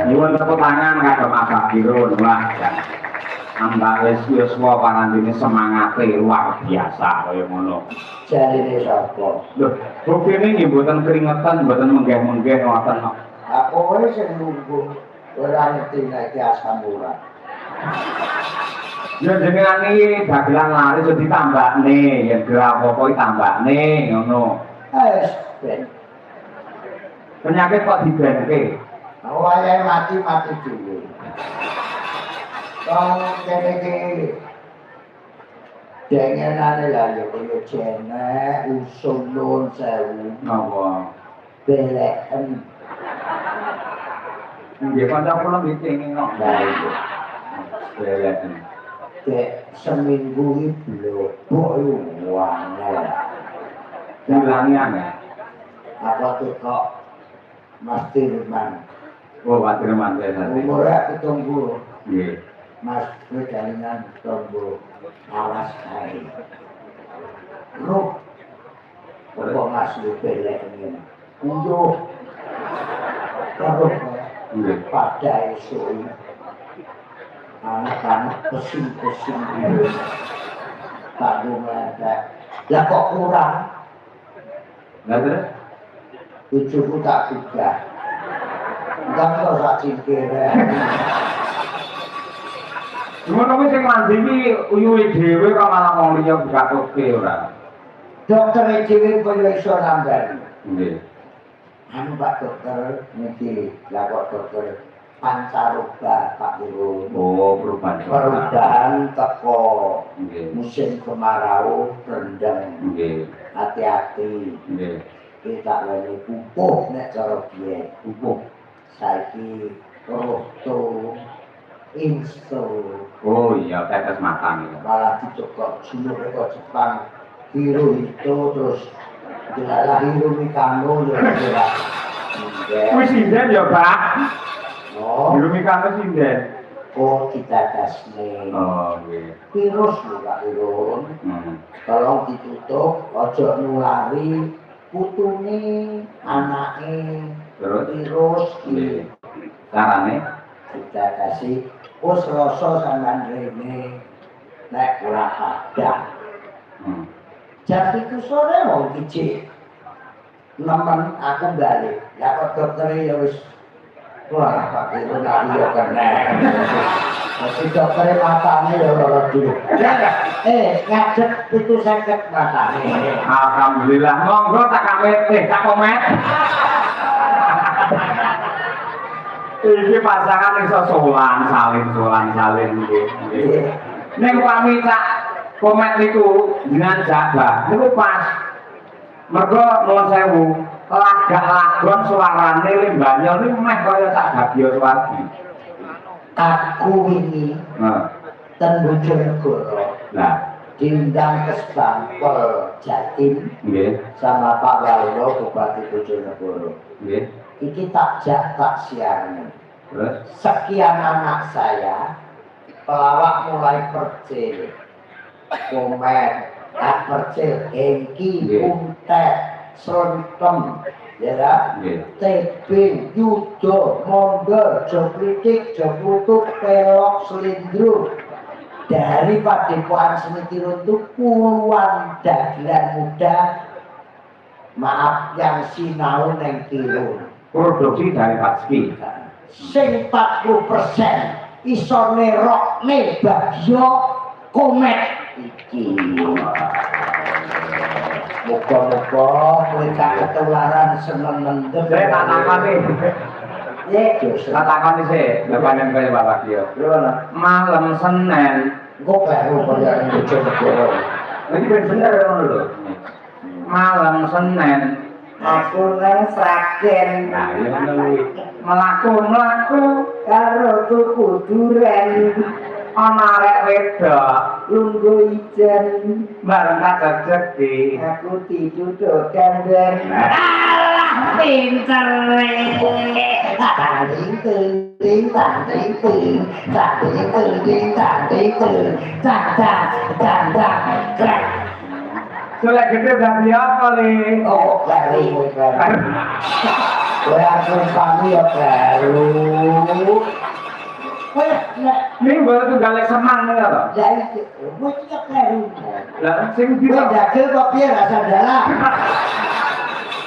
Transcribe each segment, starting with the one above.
Nyuwun tepuk tangan kagem Abah Kirun. Wah, ambak wis yuswa panandine semangate luar biasa kaya ngono. Jarine sapa? Lho, buktine nggih mboten keringetan, mboten menggeh-menggeh ngoten kok. Aku wis sing nunggu ora ngerti nek iki asam urat. Ya jenengan iki dagelan lari so ditambakne, yen ora apa-apa ditambakne ngono. Ben. Penyakit kok dibenke. Wayahe mati dhewe. Wong kene iki dengenane lah ya kaya jenek usul nun sewu. Napa? Beleken. Nggih kanca kula nggih kok. Lah iya. Beleken. Dek seminggu iki blobok yo wangel. Dilangi aneh. Apa kok Mas Firman? Oh, Pak Firman saya. Umurnya 70. Nggih. Mas berjalan tombo awas kae. Ruh. Apa Mas lu belek ngene? Unjuk. Terus pada esuk anak-anak pesing-pesing dulu. Tak ada. Lah kok kurang? Lah terus? Tujuhku tak juga. Enggak kok sak cingkir. Ngono kuwi sing mandi iki uyuhe dhewe kok malah wong liya dikatoke ora. Dokter dhewe koyo iso nambani. Nggih. Anu Pak Dokter niki lah kok dokter pancaroba Pak Guru. Oh, perubahan teko nggih. musim kemarau rendeng. Nggih. Hati-hati. Nggih. Kita lagi pupuh nek cara biyen. Pupuh. Saiki roto insto. Oh iya, tetes matang. Malah dicokok jumur kok Jepang. Biru itu terus dilalah biru mikano ya ora. Kuwi sinden ya, Pak. Oh, Biru mikano sinden. oh ditatasne. Oh, nggih. Virus lho Pak Irun. Tolong ditutup, ojo nulari putune, anake, Terus virus iki. carane Kita kasih wis rasa sampean rene nek ora padha. Jam 7 sore wong iki nemen aku balik. Ya kok dokter ya wis wah Pak Irun yo kena. Masih dokter matane ya ora dulu. Ngadeg 750 matane. Alhamdulillah, monggo tak kamete, tak komet. Iki pasangan iso sowan salin nggih. Ning pami tak komet niku jenengan jaga, niku pas. Mergo nuwun sewu, lagak-lagon suarane Limbanyol niku meh kaya sak Bagyo Suwardi. Aku ini ten Bojonegoro. Lah, diundang ke Spangpol Jatim nggih. sama Pak Waluyo Bupati Bojonegoro. Nggih. Iki tak siarne. Terus Sekian anak saya pelawak mulai percil, komet, percil, engki, untet, sontem, ya, TB, judo, mondor, jopritik, joplutuk, pelok, selindro. Dari Padepokan Seni Tirun itu puluhan dagelan muda, maaf yang sinau neng Tirun. produksi dari Patski. Sing 40% iso nerokne Bagyo Komet iki. Muga-muga kowe gak ketularan seneng mendem. Saya tak takoni. Tak takoni sih, lepanen kaya Pak Bagyo. Malam Senin, engko baru kaya ning Bojonegoro. iki bener ngono lho. Malam Senin aku nang Sragen. Nah, iya ngono mlaku karo tuku duren ana arek wedok lungguh ijen bareng kajeg-jegi aku dituduh gandeng. Alah pinter Sulek gede dari apa nih? Oh, baru. Kowe aku pamit ya baru. Ini baru tunggale semang ya toh. Lah iki, kowe iki kleru. Lah sing Kowe bisa dagel kok piye rasa dalah.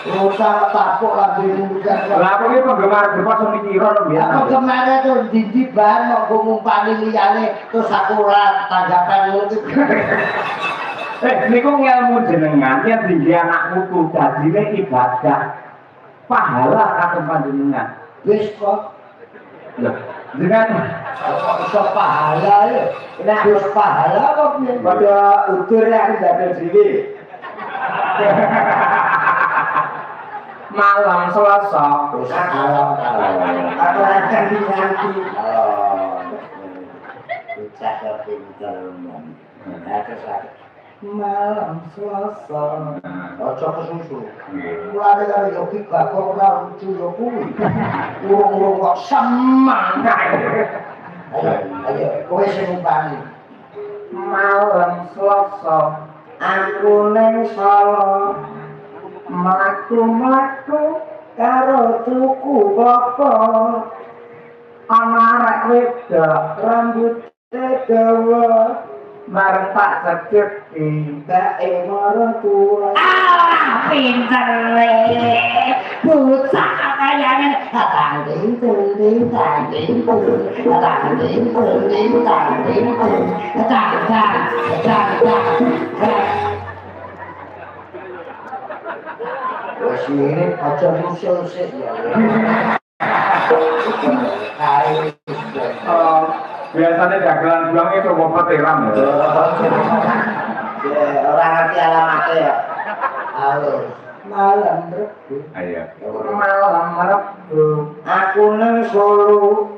Rusak tapuk lagi mudah. lah aku ini penggemar grup Sony Kiro lho biasa. Apa kemarin tuh didi bahan mau gue ngumpani liyane terus aku ora tanggapan lu. Niku ngelmu jenengan yang tinggi anak putu dadine ibadah pahala kagem panjenengan. Wis kok Loh, dengan iso pahala ya. Nek wis pahala kok piye? Padha utur aku dadi dhewe. malam Selasa Terus kalau aku akan dinanti. Bocah kepinter men. Terus malam Selasa. Ojo kesusu. Mulane karo yo ki gak ora lucu yo kuwi. Urung-urung kok semang kae. Ayo, kowe sing umpani. malam Selasa Aku ning Solo mlaku-mlaku karo tuku koko ana arek wedok rambute dawa bareng tak cedeki bae maratuwa. Ah, pinter le. Bocah kayane tanding tanding tanding tanding tanding tanding wis ini aja musuh sik ya. Kae biasanya dagelan bulangnya coba peteram ya. Orang ngerti alamatnya ya. Halo. Malam Rebu. Ayo. Malam Rebu. Aku nang Solo.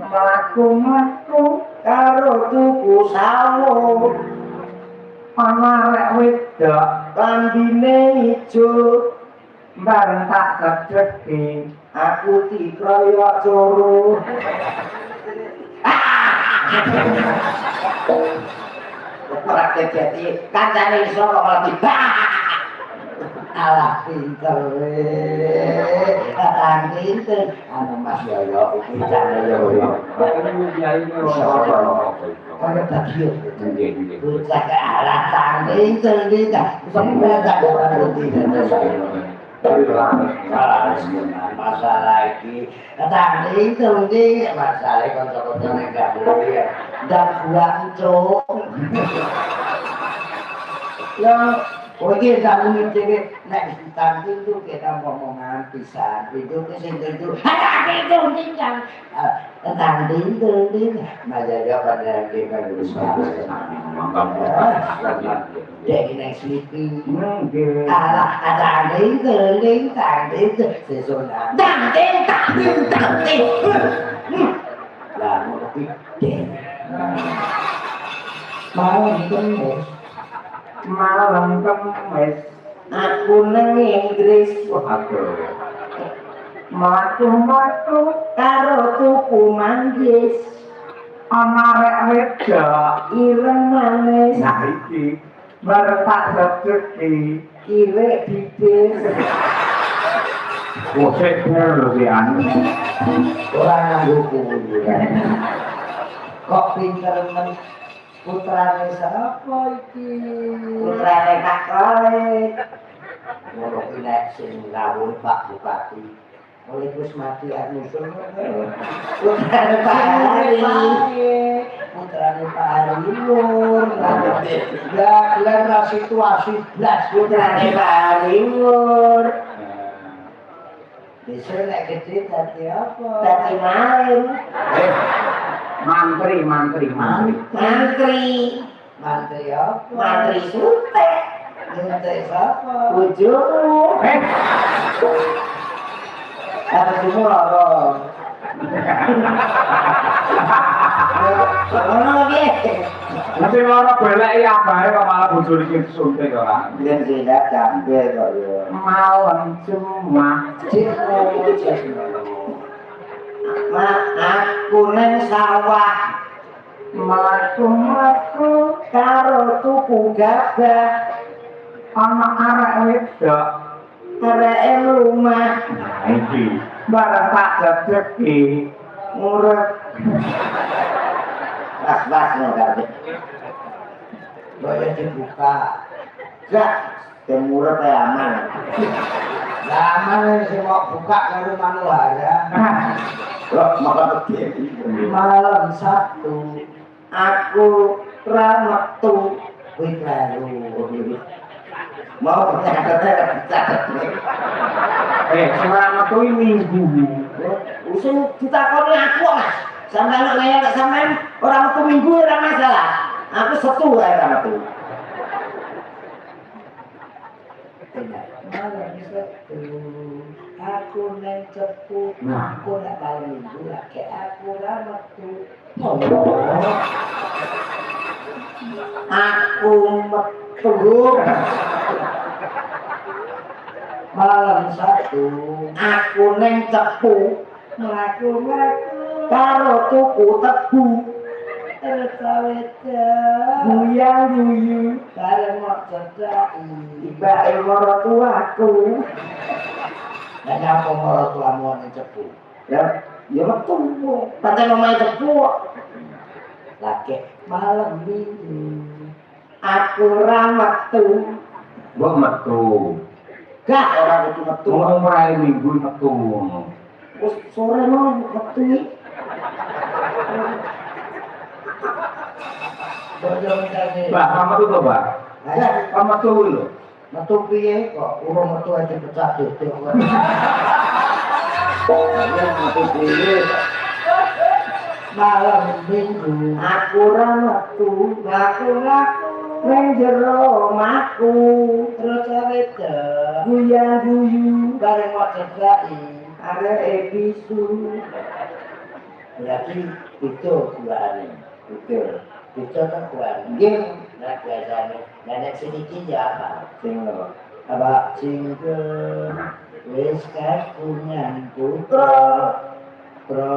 Mlaku-mlaku karo tuku sawo. Ana arek wedok Lambine ijo. bareng tak cedeki Aku dikroyok coro. Praktek jadi kancane iso kok lagi alah pinter kata pinter anu Mas Yoyo iki jane Yoyo ana tadi bocah ke alah tanding tanding sampe tak ngerti masalah iki tanding tanding masalah kanca-kanca nek gak boleh dan gua cuk yang oke kamu ngecek nek tanding tuh kita ngomongan pisan itu sing itu tanding tinggal tanding nah jaga pada kita wis dek nek sleepy ala tanding sesona tanding lah ngono iki malam Kemis aku nang Inggris mlaku-mlaku karo tuku manggis ana arek wedok ireng manis nah iki bareng tak cedeki kirek bibir Bosek lho si anu. ora nganggo kuburan kok pinter men putrane sapa iki putrane Kak Khalid ngono ki nek sing ngawur Pak Bupati oleh wis mati nyusul putrane Pak Hari putrane Pak Hari Nur ya gelar situasi blas putrane Pak Hari Nur besok nek gede dadi apa dadi maling Mantri apa? Mantri suntek. Suntek siapa? Bojomu. Apa semua loro? Ono piye? Tapi loro beleki abahe kok malah bojone iki suntik ora. Yen tidak kabeh kok ya. Malam Jumat. Aku neng sawah Mlaku-mlaku karo tuku gabah ana arek wedok areke lumah iki bareng tak cedeki ngurep Pas-pas no kabeh. Boleh dibuka. Gak temurep aman. Zaman sih mau buka karo Manuhara. Loh, maka begini. Malam Sabtu Aku rametu kuwi kleru. mau catet selama tuh minggu. Usin ditakoni aku Mas. Sampeyan nek nanya sampean ora metu minggu ora masalah. Aku Setu ae ora metu. Malam Sabtu aku neng cepu. Aku nek malam minggu lagi aku ora metu. Aku metu Malam Sabtu aku neng cepu mlaku-mlaku karo tuku tebu Reta-reta guyang-guyu bareng mok cedhaki. tibake maratuaku. Lah nyapa maratuamu ning cepu? Ya metu. Pancen omahe cepu. Lagi malam minggu Aku ora metu. Mbok metu. Gak ora kudu metu. Wong ora minggu metu. Wis sore mau metu. bojo ngene. Mbak, kamu tuh toh, Mbak? Kamu tuh lho. Metu piye kok urung metu aja pecah dodok kok. Ya metu piye? Malam minggu Aku ora metu. laku-laku Ning jero omahku reta-reta guyang-guyu bareng mok cedhaki. areke bisu. Berarti itu bulan. Betul. Itu kan bulan. Nggih, Nah biasanya nenek sedikit ya apa? sing lho. Apa cingke wis kagungan putra pro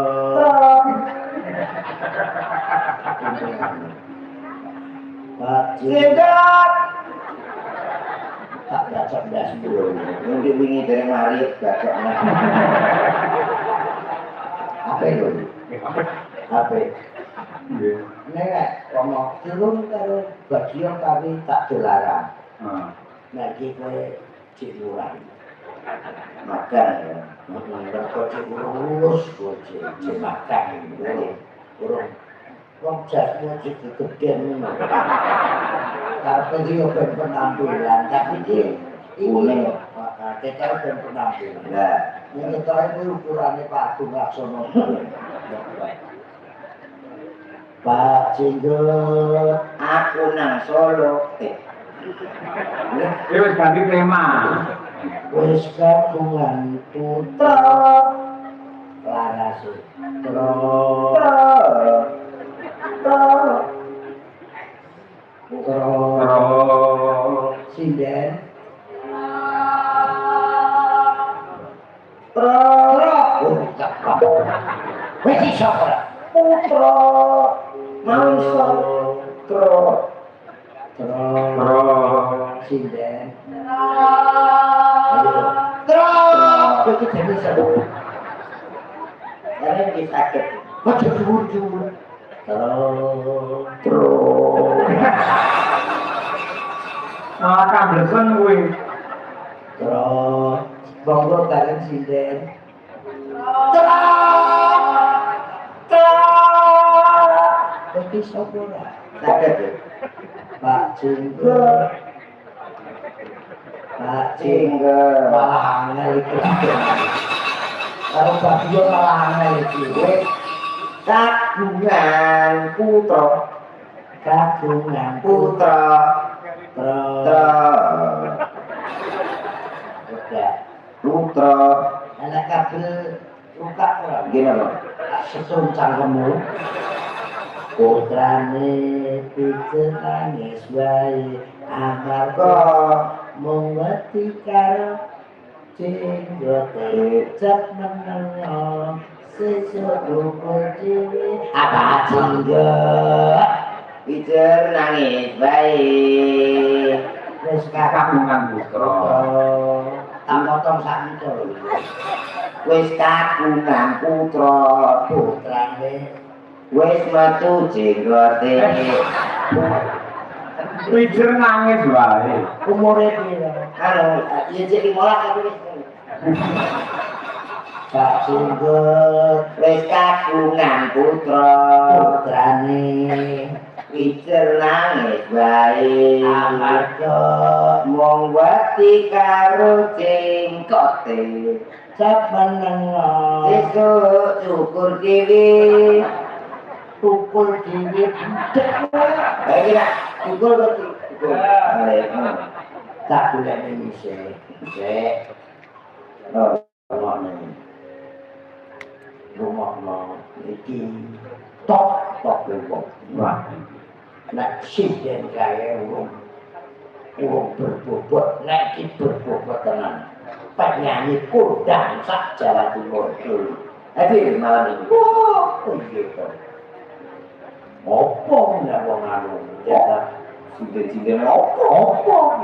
Pak Singkat. tak baca belas dulu. Mungkin wingi dari mari bakokna. Apa itu? Apa? Nggih. Nenek ngomong turun karo bagio kami tak dilarang. Heeh. Nah iki kowe ciluran. Makan ya. Mereka urus cek makan urung wong jasmu cek gegeden karpe dia ben penampilan tapi dia ini kita ben penampilan Nah, yang kita itu ukurannya Pak Agung Laksono Pak Jenggot aku nang Solo. Ini wis ganti tema. wis kagungan putra laras putra Terus sinden wis iso ora Putra mangsa terus terus sinden terus iki dene iso karena iki sakit. Waduh dhuwur-dhuwur Terus malah kamblesen kuwi. terus monggo bareng sinden iki sapa ora sakit ya. Pak Jenggot Pak Jenggot Tinggal malah angel iki kalau bagio malah angel iki wis kagungan putra kagungan putra terus udah putra anak kabel luka ora gini loh. sesung cangkemmu putrane pijet nangis wae amarga mung wedi karo jenggote cek menengo sesuk rukun dhewe apa jenggot Pijer nangis baik. wis kakak Kagungan putra. tak potong sak nito Wis kagungan putra putrane Wis metu jenggote. Pijer nangis wae. Umure piro? Anu, ya cek 15 tapi wis. Pak Jenggot wis kagungan putrane. Pijer nangis wae. Amarga mung wedi karo jenggote. Sabenengno sesuk cukur dhewe. Tukul dhewe baik nak tukul tukul tak boleh mengisik rumah iki tok bebok nak siden kaya urung berbobot nek iki berbobot tenan penyanyi kondang sak Jawa Timur hadir malam ini oh gitu. Opo nggak mau nganu ya siden opo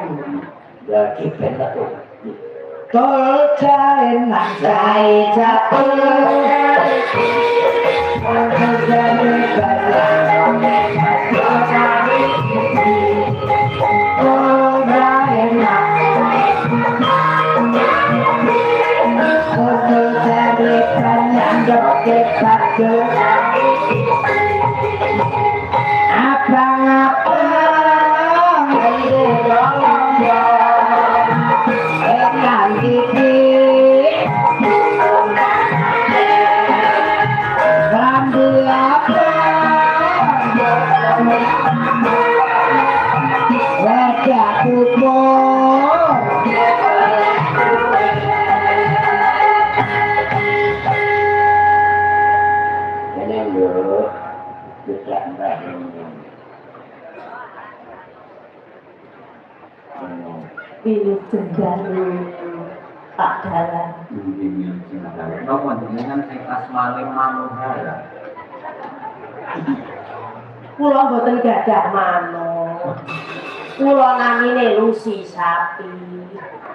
jadi benar tuh tol cair nak cair capur Pilih jendari Pak Dalan. Pilih jendari. Kau dengan sing asmane Manohara. Kula mboten gadah manuk. Kula namine Lucy Sapi.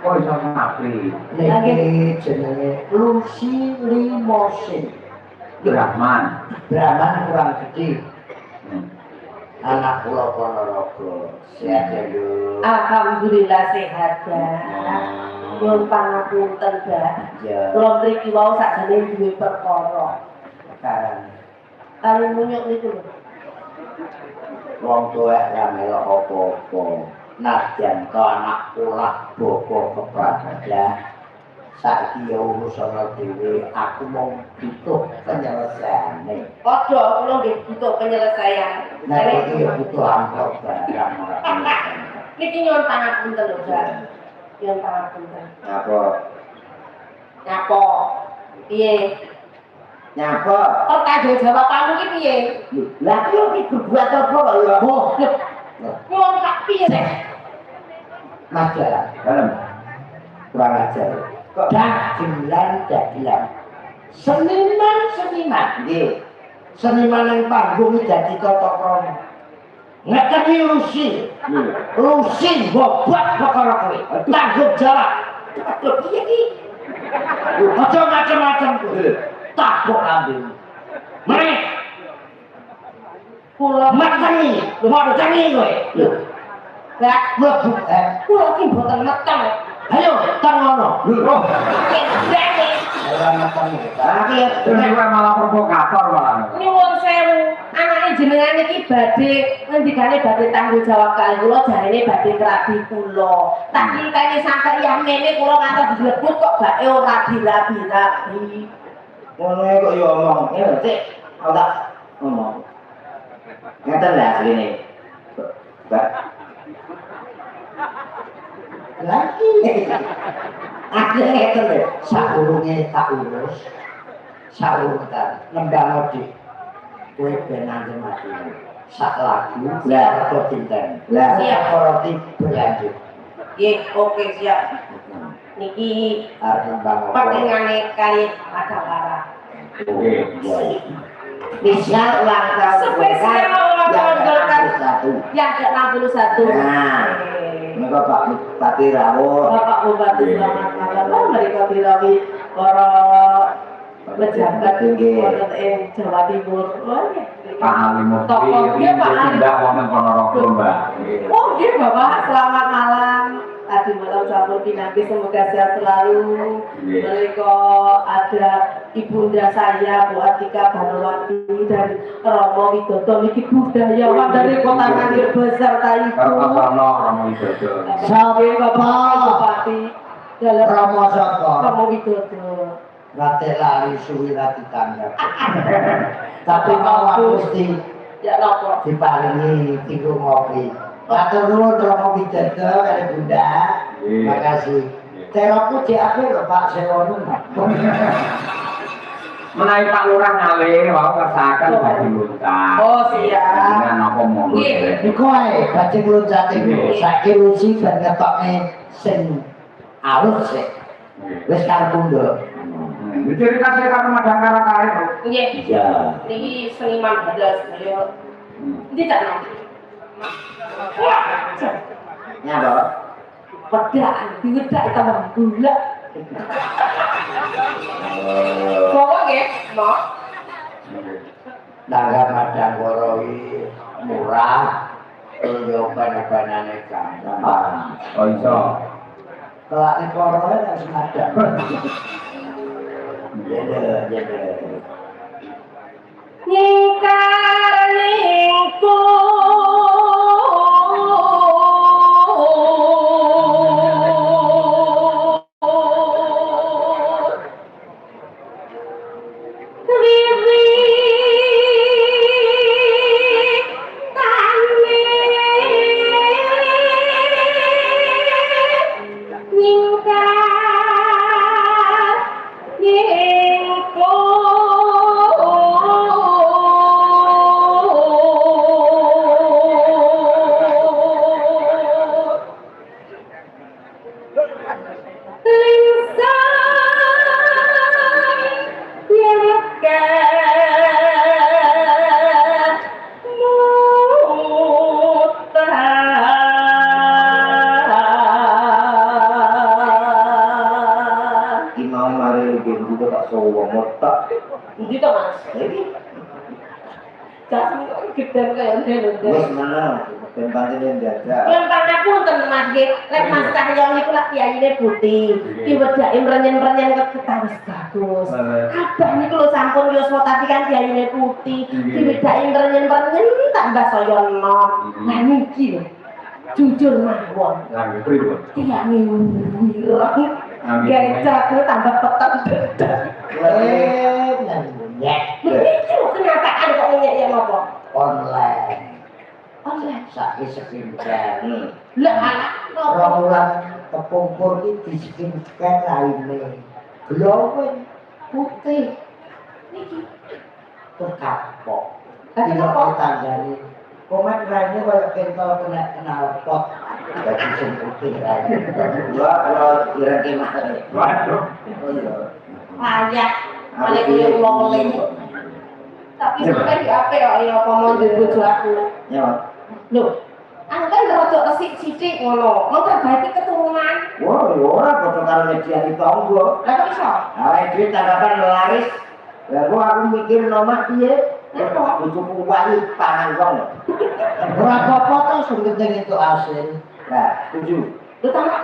Oh iso sapi. Niki jenenge Lucy Limosin. Brahman kurang gede. Anak kula Ponorogo sehat ya Bu. Alhamdulillah sehat ya. Nyuwun pangapunten, Mbak. Ya. Kula mriki wau sakjane duwe perkara. Sekarang Kali munyuk niku lho. wong tuwek ra melok apa-apa. Nadyan ka anak kula boko keprabadan. Saiki ya urusan dhewe aku mau butuh penyelesaiane. Padha kula nggih butuh penyelesaian. Nek iki ya butuh amplop barang ora. Niki nyuwun pangapunten lho, Mbak. Nyuwun pangapunten. Apa? Nyapa? Piye? Nyapa? Oh, tanggung jawab kamu ki piye? Lah iki berbuat apa kok ya? Oh, nyuwun tak piye sih? Majalah dalam kurang ajar. Kok dagelan. Seniman. Nggih. Seniman yang panggung jadi tata krama. Ngekeni Lucy bobot perkara kowe. Tanggung jawab. Aduh piye iki? Aja macam-macam kowe. Tabok ambil. Mari. Kula Mateni, mau tengi kowe. Lho, gak mlebu. kula ki mboten meteng. Ayo, tangono. oh Ndene Ora mateni. Tapi ini gue malah provokator malah nyuwun sewu, anake jenengan iki badhe ngendikane badhe tanggung jawab kali kula jarene badhe kerabi kula. Tak kinteni sampe yang mene kula ngantos dilebut kok gak ora dirabi-rabi. ngono kok ya omong. Ngene Cik, kok tak ngomong. Ngeten lah asline. Mbak. Lagi. Aku ngeten lho, saurunge tak urus. Saurung ta nembang odi. Kowe ben nang mati. Sak lagu lah kok cinten. Lah Siap. roti berlanjut. Nggih, oke siap. Niki Arep nembang apa? pentingane kali Madawara. oke Spesial ulang tahun Spesial ulang tahun Golkar. yang ke-61. Yang ke-61. Nah. Oke. Mereka Pak Bupati Rawuh. Bapak Bupati selamat malam. Oh, mereka dirawi para pejabat wonten ing Jawa Timur. Wah, Pak Ali Mufti tokohnya Pak Ali. tidak wonten Ponorogo, Mbak. Oh, nggih Bapak, selamat malam. Tadi malam sampun pinanggih semoga sehat selalu. Mereka ada ibunda saya Bu Atika Banowati dan Romo Widodo niki budayawan dari Kota Nangir beserta Ibu. Kartosono Romo Widodo. Sampai Bapak Bupati dalam Romo Soko. Romo Widodo. Rate lali suwi rati tanggap. Tapi mau Gusti Ya napa? diparingi tinggu ngopi. Matur nuwun Romo Widodo kali Bunda. Makasih. Teroku cek apik lho Pak Sewono. Menawi Pak Lurah ngalih wau kesaken baju luncah. Oh, siap. Dengan apa monggo. Nggih. Iku ae bajing loncat iku saiki luci ben ketokne sing alus sik. Wis karpundho. Ciri khasnya karo Madangkara kae, Bro. Nggih. Iya. Niki seniman bedas beliau. Ndi tak nang? Wah, Nyapa? pedaan diwedak tambah gula. Bawa nggih, Mak. Tanggap madang koroi murah. Yo ban-banane gampang. Oh iso. Kelak nek koroi nek semadang. Jeder. Nyingkar ningku Wis mana? Ben pancen dadak. yang pangapunten Mas nggih, lek Mas Cahyo niku lak kiyaine putih. Diwedaki mrenyen-mrenyen ketawis bagus. Abah niku lho sampun yuswa tapi kan kiyaine putih. Diwedaki mrenyen-mrenyen tambah saya enom. Lah niki lho. Jujur mawon. Lah pripun? Tiyange wireng. Gecak tambah peteng dedak. Nyek Begitu kenyataan kok nyenyek ya apa? online. Online. Saiki skincare. Lah anak nopo? Romulan kepungkur iki di skincare lainnya. Glowing putih. Niki. Terkapok. Tapi Tidak apa? ditandani. Komen lainnya kalau kentol kena knalpot. Jadi sing putih lain. Gua kalau kira kemah. Waduh. Oh iya. Layak. Malah kuwi loleng. Tapi sampai di apa ya apa mau bojo aku. Nyapa? Lho, aku kan rada resik sithik ngono. Memperbaiki keturunan. Wah, ya ora padha karo mediani tangga. Lah kok iso? Awake dhewe tanggapan laris. Lah kok aku mikir nomah piye? Apa? Bojoku wani pangan wong. Ora apa-apa to sing penting itu asin. Nah, setuju. Lho tamak.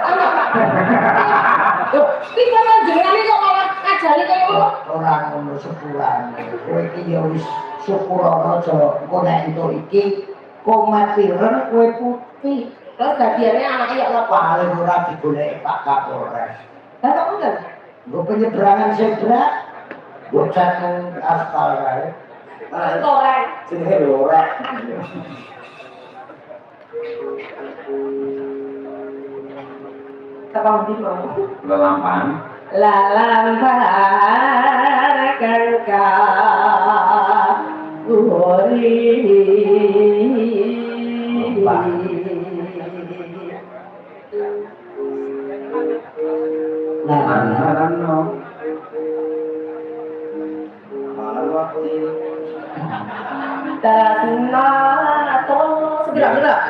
Lho, iki kan jenengan kok malah ngajari kaya ngono. Ora ngono sepurane. Kowe iki ya wis syukurana aja engko nek entuk iki komat pireng kowe putih. Terus dadiane anake ya napa? Paling ora digoleki Pak Kapolres. Lah kok ngono? Nggo penyeberangan zebra. Nggo cat nang aspal kae. Korek. Jenenge lorek. Apa ndi mau? Lelampahan. Lalampar kangka uri Nah, Dasna tolos gerak-gerak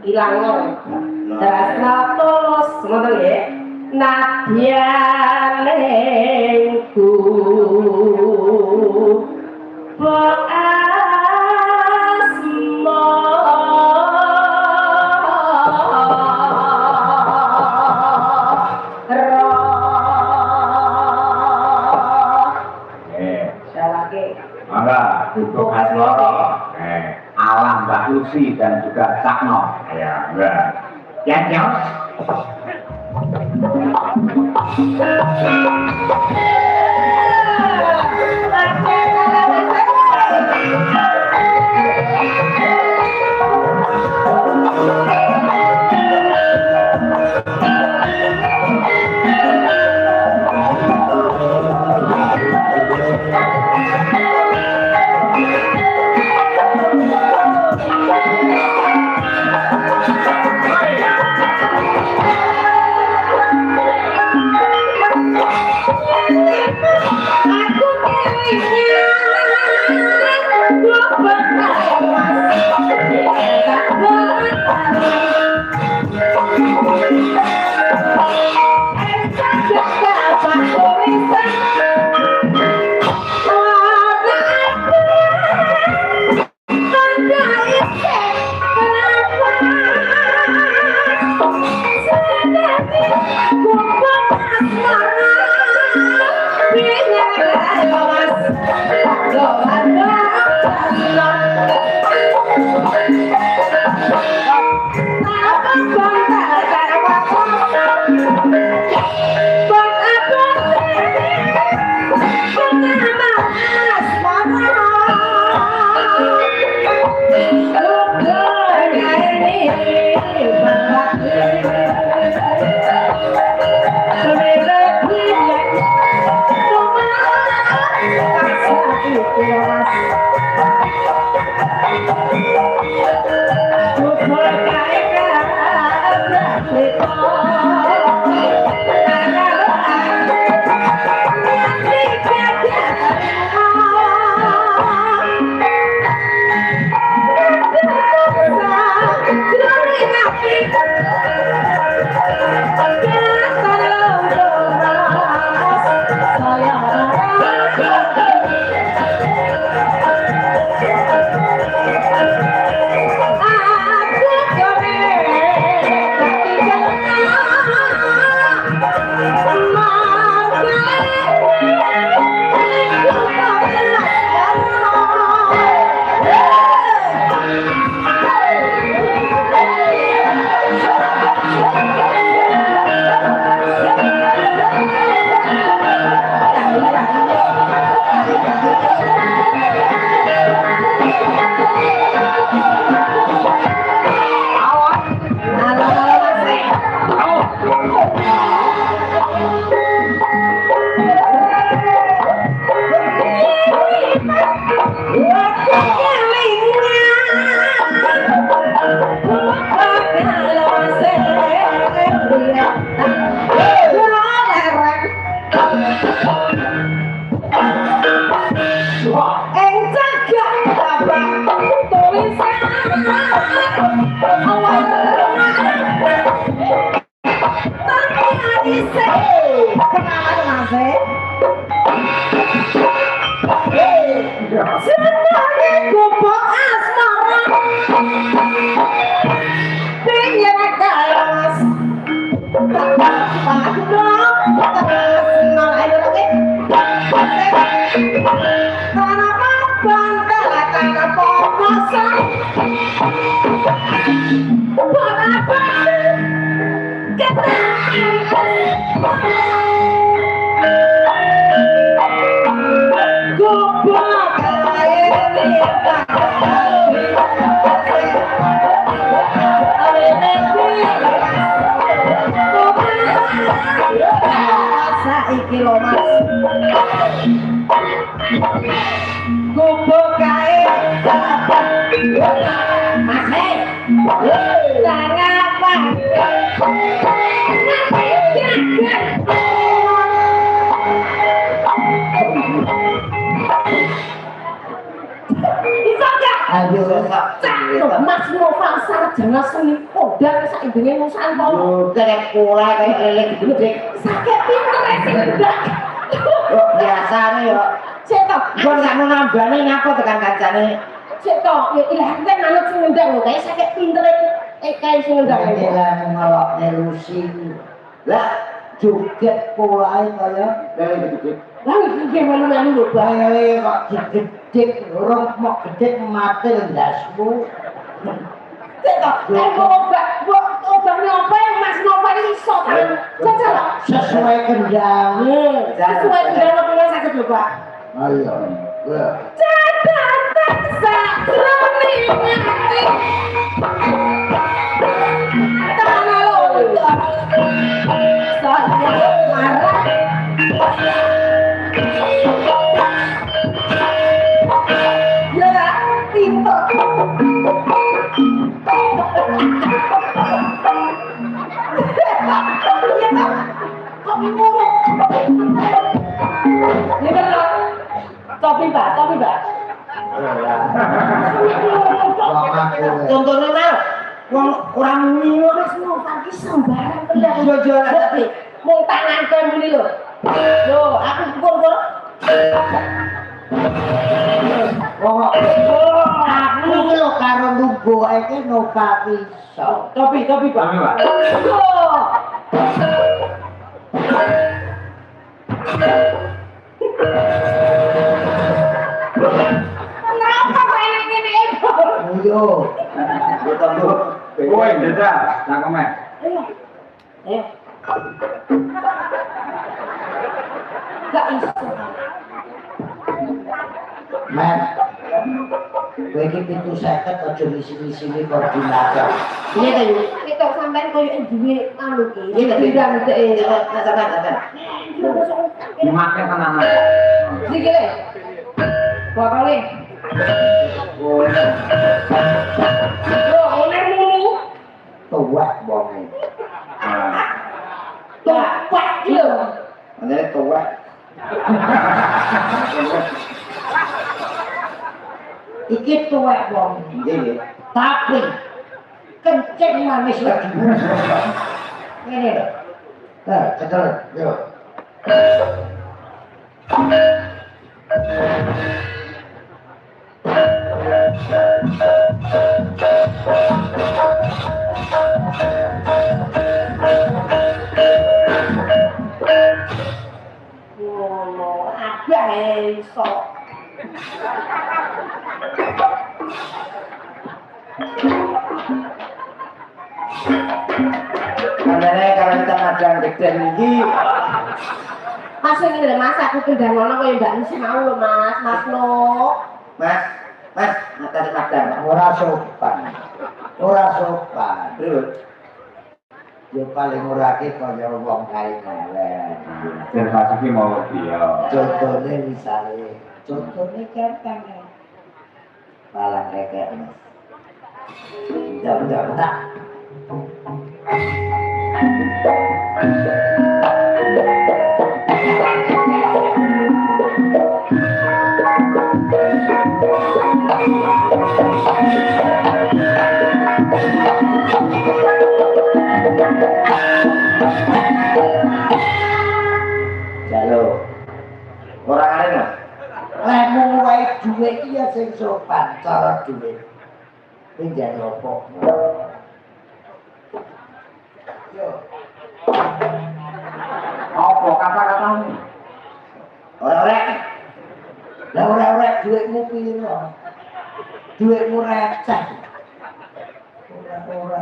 hilang Dasna tolos ngoten nggih nadyanengku bok asma Mangga untuk Asmoro, Alam Mbak Lucy dan juga Cak No. Ya, enggak. Ya, Nyos. Bisa nggak? Ayo Cak, Mas Nova sarjana seni kodang saindenge Nusantara. Kayak pola kayak lele gitu deh. Sakit pinter sing ndak. Biasane yo. Cek to, Gua nggak mau nambane ngapa tekan kancane. cek to, ya ilang teh manut sing ndang lho, kayak sakit pinter kayak sing ndang. Ini lah ngeloknya Lucy. Lah joget polain kaya Lele gitu. Lah iki melu-melu lho, Bang. Bae kok digedhek orang mau gedhek mati ndasmu. Cek to, obane apa yang Mas Nova iki iso ta? Cek Sesuai kendang. sesuai dengan apa yang sakit lho, Pak. Ayo. Catatan sakroning hati. Tanah lontar. Saya marah. Ya, pinter. Iya, Pak. Kok ngomong? Ini kan topi, Pak. Contohnya mal, wong orang muni Mas Nova iki sembarang tenan. jual-jualan Tapi mung tangan kowe muni lho. Lho, aku kukur-kukur. Aku iki lho karo lugo iki Nova iso. Topi, Pak. Tapi Pak, Loh. Kenapa kok enak ngene iki? Yo. kowe jajal cangkeme. Ayo. Gak iso. Men. Kowe iki pintu 50 aja misi-misine koordinator. Iya ta yuk. Itu sampean koyo duwe anu ki. Iya ta Bidang dhek. Sabar. Dimakan tenanan. Iki le. Bakale. Yo, oleh mulu. Tuwek bonge. Tuwek lho. Ana tuwek. Iki tuwek bonge. Iya. Tapi kencing manis lagi. Ngene lho. Cekel. Yo. Oh, abah iso. Andane kalau kita madang geden iki Mas ini lho Mas, aku kendang ngono koyo Mbak Nusi mau lho Mas, Mas No. Mas, mata madang. Ora sopan. Terus Yo paling ora ki kaya wong kae ngelen. Serba iki mau dia. Contohnya misalnya, gampang ya. Malah kayak mas. Bentar. Jalo. orang lain Mas. Lemu wae duwe iya sing sopan cara duwe. Ning jane opo? Yo. Apa kata-katamu? Orang-orang Lah ora duitmu piro? Duitmu receh. Ora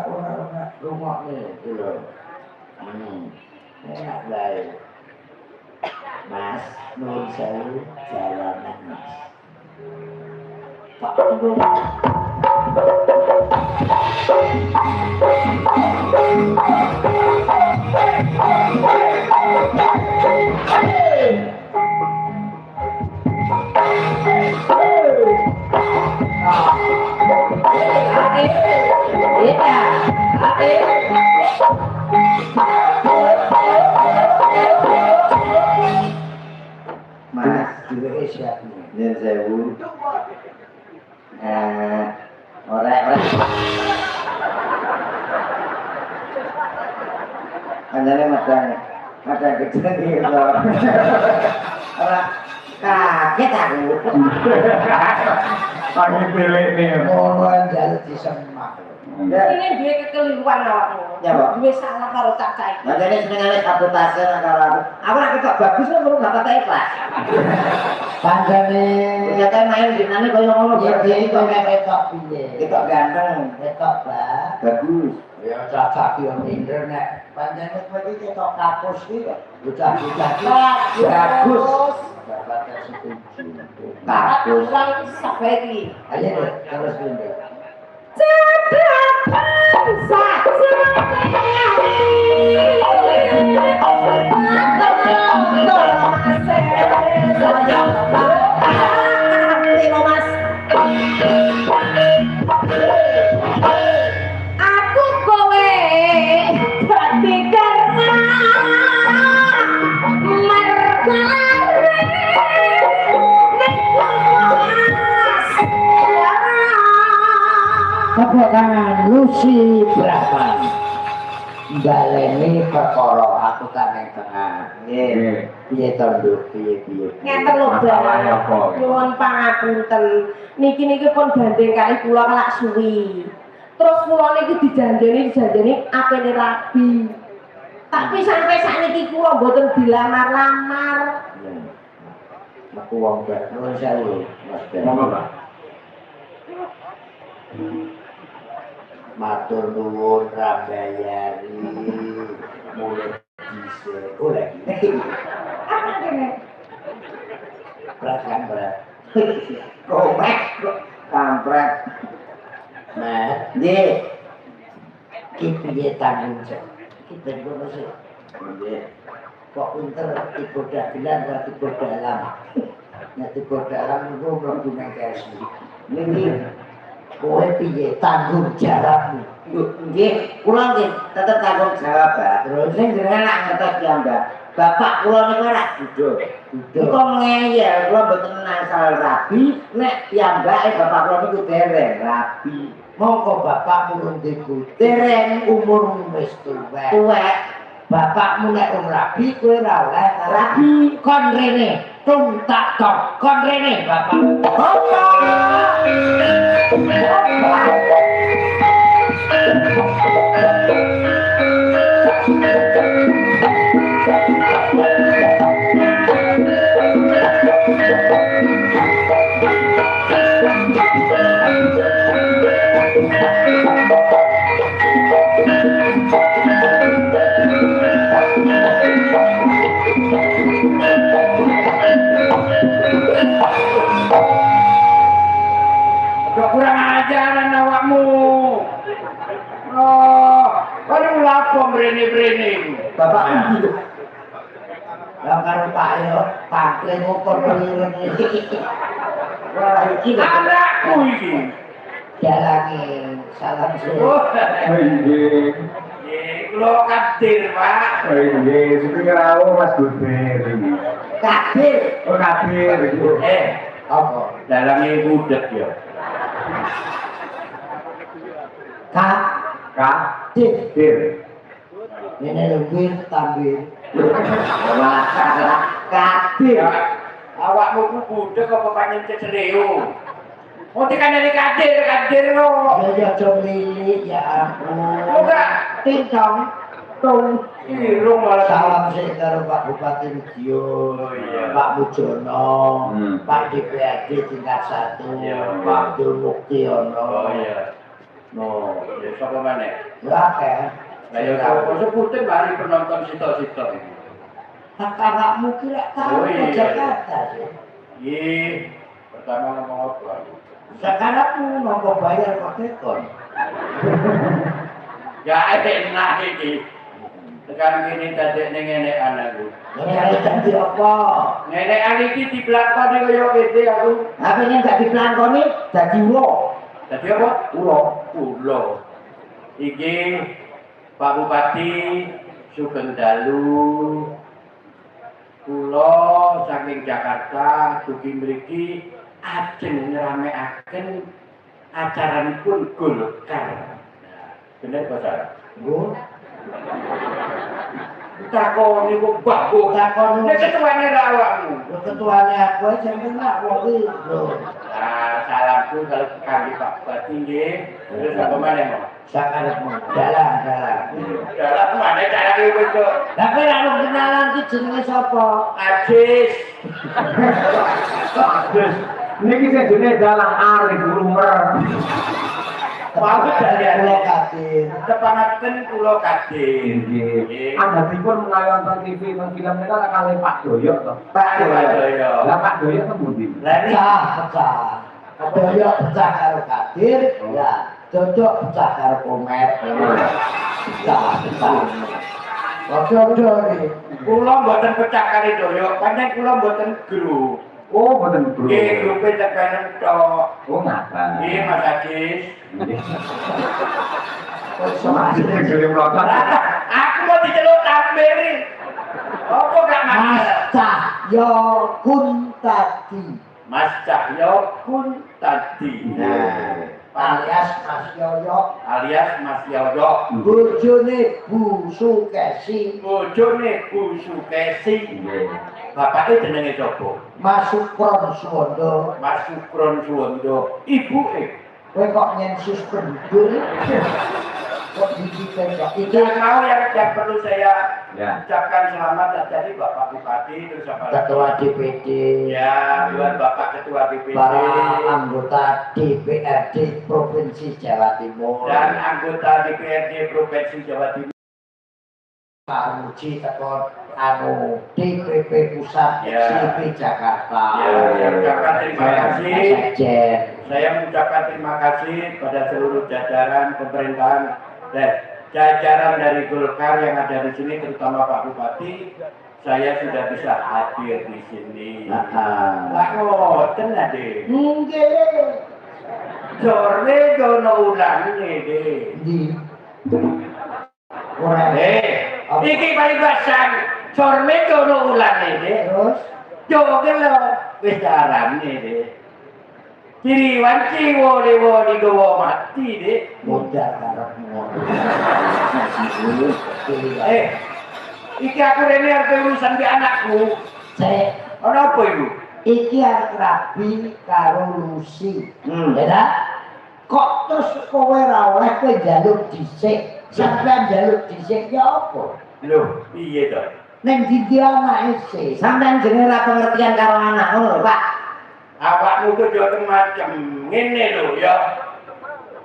rungokne iki lho. Enak bae. Mas, nuwun sewu jalanan Mas. Pak tunggu. Mas, duwe siap nih. nyen sewu. Ora. Anjane madang gede iki lho. Ora kaget aku. Pagi pilih nih. Ngono njaluk disemak. Ini duwe kekeliruan awakmu. Ya, Pak. Duwe salah karo cacah iki. Madane senengane sabotase nang karo aku. Aku nek ketok bagus kok ngono gak tak ikhlas. Pancene Ternyata main dinane koyo ngono ya berarti iki kok ketok piye? ketok ganteng. Ketok ba. Bagus. Ya cacah yo minder nek pancene kowe iki ketok kapus iki kok. Bocah-bocah iki Bagus. Bapak setuju. Bagus. Ulang sabeti. Ayo deh, terus minder. Aku kowe dadi karma Apa kan Lucy berapa? Baleni perkara aku kan ning tengah. Nggih. Piye to, Nduk? Piye? ngeten lho Masalahnya apa? Mbak. Nyuwun pangapunten. Niki pun gandeng kali kula kelak suwi. Terus kula niki dijanjeni apene rabi. Tapi sampai sakniki kula mboten dilamar-lamar. Aku wong bae. Nuwun sewu, Mas Ben. Monggo, Pak. Matur nuwun Rambayari. Mulai dhisik. Oh lagi. Perasaan berat. Komek kampret. Nah, Nggih. iki piye tanggung jawab? Iki ben ngono sih. Nggih. Kok pinter tipe dagelan ora tipe dalam. Nek tipe dalam iku mlebu nang KSI. Nggih. Kowe piye tanggung jawabmu? Nggih, kula nggih tetep tanggung jawab, Pak. Terus sing jenengan nak ngertos piyambak. Bapak kula niku ora budhe. Kok ngeyel, kula mboten asal rabi, nek piyambake bapak kula niku dereng rabi. Monggo bapakmu ngendi putih Dereng umurmu wis tuwek. tuwek. Bapakmu nek wong rabi kowe ora oleh Rabi. kon rene. Tung tak tok kon rene bapak. Kok kurang ajaran awakmu. Oh, kok lapo mrene-mrene iku? Bapak nggih. Lah karo Pak yo pakle ngukur keliru iki. Wah, iki lho. Anakku iki. Jalangi salam sih. Oh, Nggih. nggih, kula kadir, Pak. Nggih, sing rawuh Mas Gudir iki. Kabir. Oh, kabir iki. Apa? Dalange budek ya. Kak, Kak, Dik, Dir. ini lebih tambih. Wah, kabir. Awakmu ku budek apa pancen cecereo? Oh, dikandani kadir lo. Ya jom lili ya ampun. Ora Tincong, tung. irung malah. Salam sih karo Pak Bupati Madiun, Oh, iya. Pak Mujono, Hmm. Pak DPRD tingkat 1, Iya. Pak Dul Muktiono. Oh iya. No, ya sapa maneh? Ya kan? Lah ya kok sebutin mari penonton sitok-sitok iki. Kakakmu kira tahu Oh, iya. ke Jakarta sih. Nggih, pertama ngomong apa? Sekarang mau bayar pakai kon. Ya enak iki. Tekan kene dadek ning enek anakku. Nyari janji apa? Nenek iki diblakoni kaya gede aku. Apa yang gak diplangkoni dadi wo. Dadi apa? Ulo. Pulau. Iki Pak Bupati Sugeng Dalu. Kula saking Jakarta dugi mriki ajeng nyeramekaken acaranipun Golkar. Bener Pak Sar? Bu, Takoni kok bagus. takon Nek ketuane ra awakmu. ketuane aku aja kena wong iki lho. Ah, salamku kalau kangge Pak Bupati nggih. Terus apa maneh, Mas? Sakarepmu dalam. Dalam mana carane wis kok. Lah kowe ra ono kenalan ki jenenge sapa? Ajis. Terus niki sing jenenge dalang arep lumer. Bagus dari Kula kadir. Tepangaken kula kadin. Nggih. Adatipun menawi wonten TV nang film menika kalih Pak Doyok to. Pak Doyo. Lah Pak Doyok tembundi. Lah iki Pecah. Doyok pecah karo kadir, ya cocok pecah karo komet. Pecah. Ojo-ojo iki. kula mboten pecah kali Doyo, pancen kula mboten grup. Oh, mboten bro. Nggih, grupe tekanen tok. Oh, ngapa? Nggih, Mas Agis. Masih gelem lotot. Aku mau diceluk tampil. Apa gak Mas masalah? Cahyo Kun tadi. Mas Cahyo Kun tadi. Nah, alias Mas Yoyo, alias Mas Yoyo. bojone Bu Sukesi, Bojone Bu Sukesi. Nggih. Bapake jenenge sapa? Mas Sukron Suwondo. Mas Sukron Suwondo. Ibuke Kowe kok nyensus penduduk? Kok dikitai kok itu? tidak mau yang perlu saya Ya. ucapkan selamat jadi Bapak Bupati terus apa lagi? Ketua DPD, Ya, buat Bapak Ketua DPD para anggota DPRD Provinsi Jawa Timur, dan anggota DPRD Provinsi Jawa Timur. Pak Muji Tekon DPP Pusat Ya. CP Jakarta. Ya, saya ucapkan terima kasih. Sekjen. Saya mengucapkan terima kasih pada seluruh jajaran pemerintahan dan jajaran dari Golkar yang ada di sini, terutama Pak Bupati. Saya sudah bisa hadir di sini. Lah ngoten ade. Nggih. Sore dono ulang nih, Di ora iki paling basan. Sore dono ulang nih, terus joge lo wis arane deh. Ciriwan ciwo dewo digowo mati deh. modal karepmu. Iki aku rene arep urusan di anakku. Saya Ana apa iku? iki arep rabi karo Lucy. Ya. Kok terus kowe ra oleh kowe njaluk dhisik. Sampeyan njaluk dhisik ya apa? Lho, piye to? Ning didi anake sih. Sampeyan jenenge ra pengertian karo anak ngono lho, Pak. Awakmu ku yo macam ngene lho ya.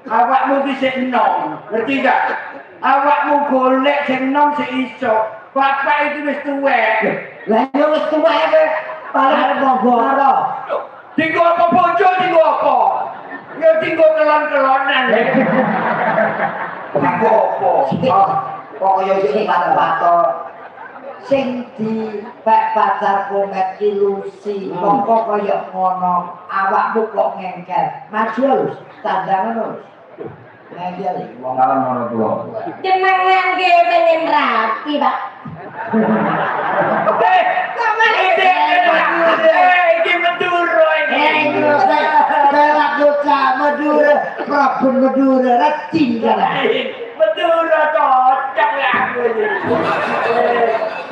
Awakmu ki sik enom, ngerti gak? Awakmu golek sing enom sik iso. Bapak itu wis tuwek. Lah yo wis tuwek kowe paling monggo. Tinggo apa bojo tinggo apa? Ya tinggo kelon-kelonan. Tinggo apa? Kok kaya iki patok-patok. Sing di pek pacar komet ki Lucy. Mongko kaya ngono. Awakmu kok ngengkel. Maju lho, tandangan lho. Ngengkel iki wong. Salam orang tua. Jenengan ki pengen rapi, Pak. Iki Madura ini. Bela bocah Madura, Praben Madura, reting kan. Madura cocok ya aku ini.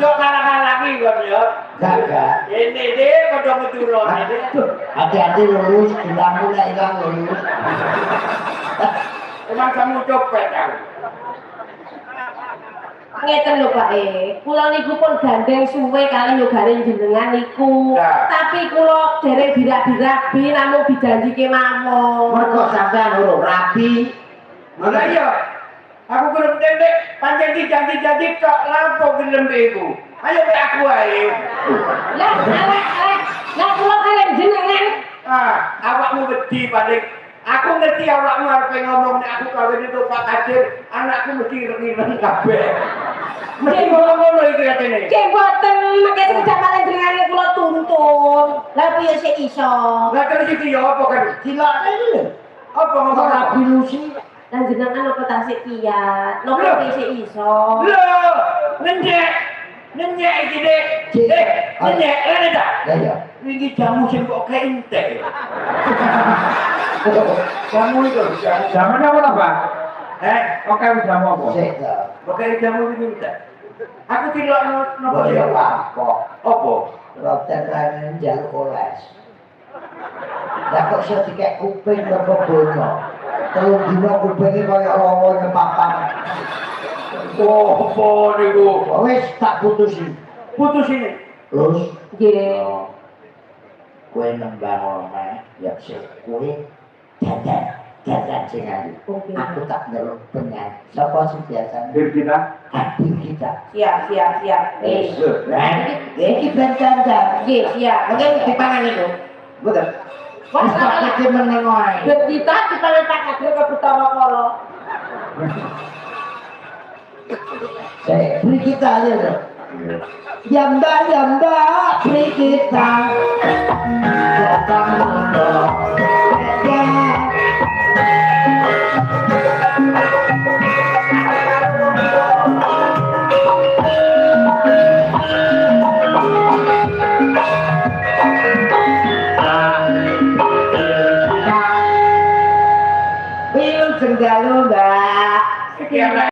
Jok ngalang-ngalangi kok ya. Gagak. Ini deh pada Madura ini. Hati-hati lulus, bilangmu nek ilang lulus. Emang kamu copet aku. Ngeten lho Pak kula niku pun gandeng suwe kali yogaring jenengan niku. Ya. Tapi kula dereng dirak-dirabi namung dijanjike mawon. Mergo sampeyan urung rabi. Lah iya. Aku gelem tendek pancen dijanji-janji kok lampu gelem iku. Ayo ke aku ae. Lah kula kalian jenengan. Awakmu wedi paling. Aku ngerti awakmu arep ngomong nek aku kawin itu Pak Kadir, anakku mesti ireng-ireng kabeh. Mesti ngono iki katene. Ki boten mengke sekedap paling jenengan kula tuntun. Lah piye sik iso? Lah terus iki ya apa kan? Dilakne iki lho. Apa ngomong Rabi Lucy. Lan jenengan apa tasik kiat? Napa piye sik iso? Lho, nenyek iki Dik. Nenyek, ngene ta? Ya ya. Iki jamu sing kok entek. Jamu itu jamu. Jamannya apa lah, Pak? Oke, jamu apa? Sik to. Pakai jamu ini enggak. Aku tidak nopo Boyo ya. apa? Apa? Roten rene njaluk oles. Lah kok iso dikek kuping mergo bono. Telung dina kupinge kaya lawa nyepapan. Oh, apa niku? Wis tak putusin. Putus ini. Terus Nggih. kowe nembang omah ya sik kowe dadan sing ayu. Oke. Aku tak ndelok penyanyi. Sapa sing biasa? Bir kita. Hadir kita. Siap. Wis. Nggih. Iki ben dandan. Nggih, siap. Oke, dipangan itu. Betul. Wah, Wis tak kece meneng wae. kita dipangan Pak Kadri ke Butawa Kala. Beri kita aja dong. Jamba beri kita. Datang dong. Pilih senggalu, Mbak. Iki ana